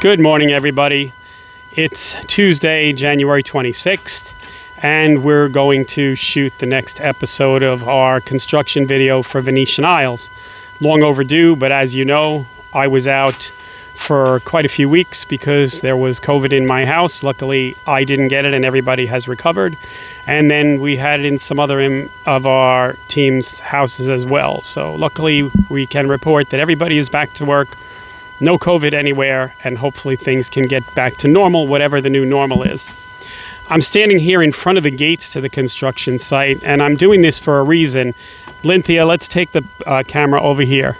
Good morning, everybody. It's Tuesday, January 26th, and we're going to shoot the next episode of our construction video for Venetian Isles. Long overdue, but as you know, I was out for quite a few weeks because there was COVID in my house. Luckily, I didn't get it and everybody has recovered. And then we had it in some other of our team's houses as well. So luckily, we can report that everybody is back to work. No COVID anywhere, and hopefully things can get back to normal, whatever the new normal is. I'm standing here in front of the gates to the construction site, and I'm doing this for a reason. Lynthia, let's take the camera over here.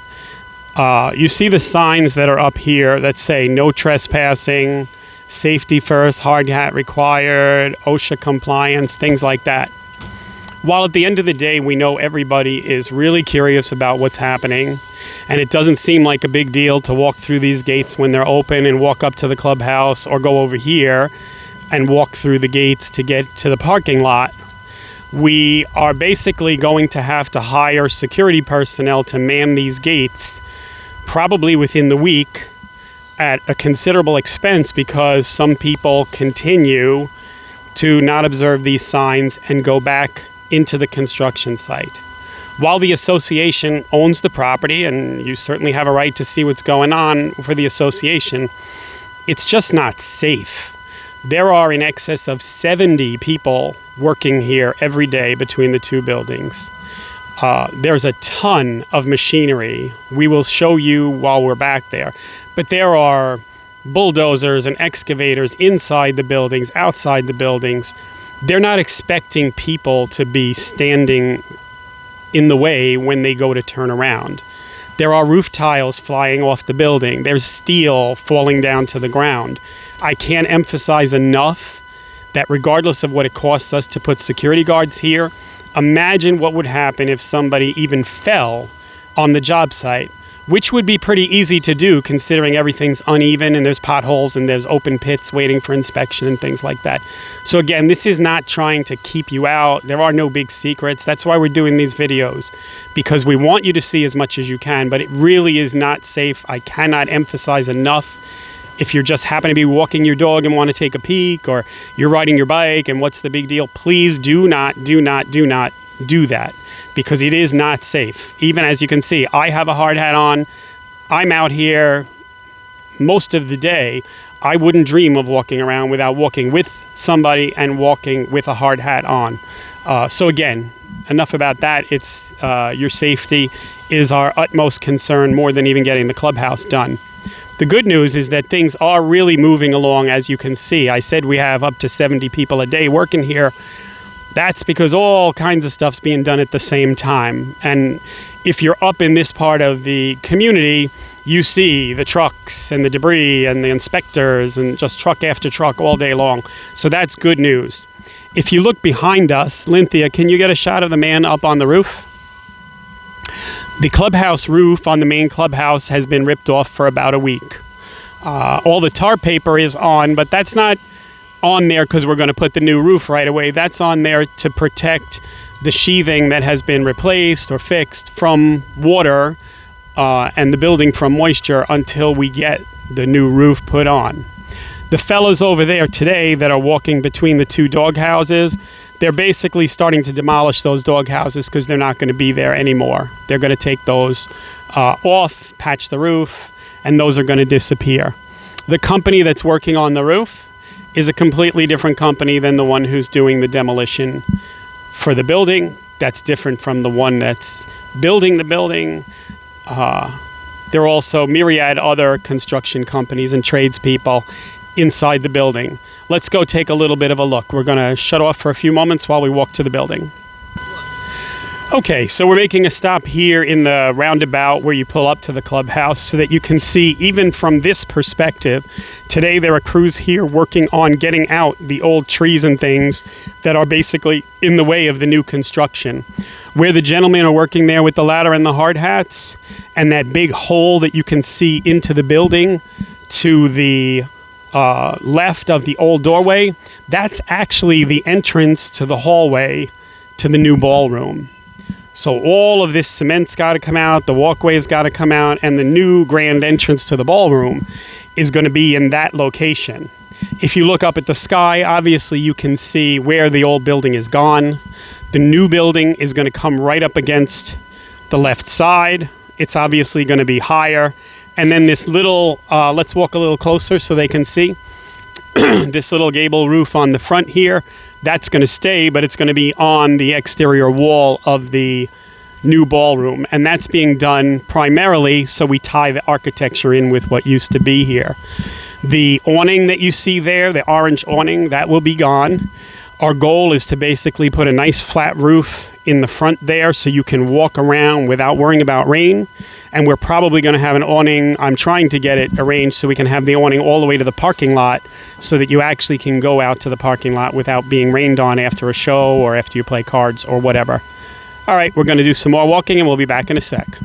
You see the signs that are up here that say no trespassing, safety first, hard hat required, OSHA compliance, things like that. While at the end of the day, we know everybody is really curious about what's happening, and it doesn't seem like a big deal to walk through these gates when they're open and walk up to the clubhouse or go over here and walk through the gates to get to the parking lot. We are basically going to have to hire security personnel to man these gates, probably within the week, at a considerable expense because some people continue to not observe these signs and go back into the construction site. While the association owns the property, and you certainly have a right to see what's going on for the association, it's just not safe. There are in excess of 70 people working here every day between the two buildings. There's a ton of machinery. We will show you while we're back there. But there are bulldozers and excavators inside the buildings, outside the buildings. They're not expecting people to be standing in the way when they go to turn around. There are roof tiles flying off the building. There's steel falling down to the ground. I can't emphasize enough that regardless of what it costs us to put security guards here, imagine what would happen if somebody even fell on the job site, which would be pretty easy to do considering everything's uneven and there's potholes and there's open pits waiting for inspection and things like that. So again, this is not trying to keep you out. There are no big secrets. That's why we're doing these videos, because we want you to see as much as you can, but it really is not safe. I cannot emphasize enough. If you're just happen to be walking your dog and want to take a peek, or you're riding your bike and what's the big deal, please do not do that, because it is not safe. Even as you can see, I have a hard hat on. I'm out here most of the day. I wouldn't dream of walking around without walking with somebody and walking with a hard hat on. So again, enough about that. It's your safety is our utmost concern, more than even getting the clubhouse done. The good news is that things are really moving along, as you can see. I said we have up to 70 people a day working here. That's because all kinds of stuff's being done at the same time. And if you're up in this part of the community, you see the trucks and the debris and the inspectors and just truck after truck all day long. So that's good news. If you look behind us, Lynthia, can you get a shot of the man up on the roof? The clubhouse roof on the main clubhouse has been ripped off for about a week. All the tar paper is on, but that's not on there because we're going to put the new roof right away. That's on there to protect the sheathing that has been replaced or fixed from water and the building from moisture until we get the new roof put on. The fellows over there today that are walking between the two dog houses, they're basically starting to demolish those dog houses because they're not going to be there anymore. They're going to take those off, patch the roof, and those are going to disappear. The company that's working on the roof is a completely different company than the one who's doing the demolition for the building. That's different from the one that's building the building. There are also myriad other construction companies and tradespeople inside the building. Let's go take a little bit of a look. We're going to shut off for a few moments while we walk to the building. Okay, so we're making a stop here in the roundabout where you pull up to the clubhouse so that you can see, even from this perspective, today there are crews here working on getting out the old trees and things that are basically in the way of the new construction. Where the gentlemen are working there with the ladder and the hard hats, and that big hole that you can see into the building to the left of the old doorway, that's actually the entrance to the hallway to the new ballroom. So all of this cement's got to come out, the walkway's got to come out, and the new grand entrance to the ballroom is going to be in that location. If you look up at the sky, obviously you can see where the old building is gone. The new building is going to come right up against the left side. It's obviously going to be higher. And then this little, let's walk a little closer so they can see. This little gable roof on the front here, that's going to stay, but it's going to be on the exterior wall of the new ballroom. And that's being done primarily so we tie the architecture in with what used to be here. The awning that you see there, the orange awning, that will be gone. Our goal is to basically put a nice flat roof in the front there so you can walk around without worrying about rain. And we're probably going to have an awning. I'm trying to get it arranged so we can have the awning all the way to the parking lot so that you actually can go out to the parking lot without being rained on after a show or after you play cards or whatever. All right, we're going to do some more walking and we'll be back in a sec.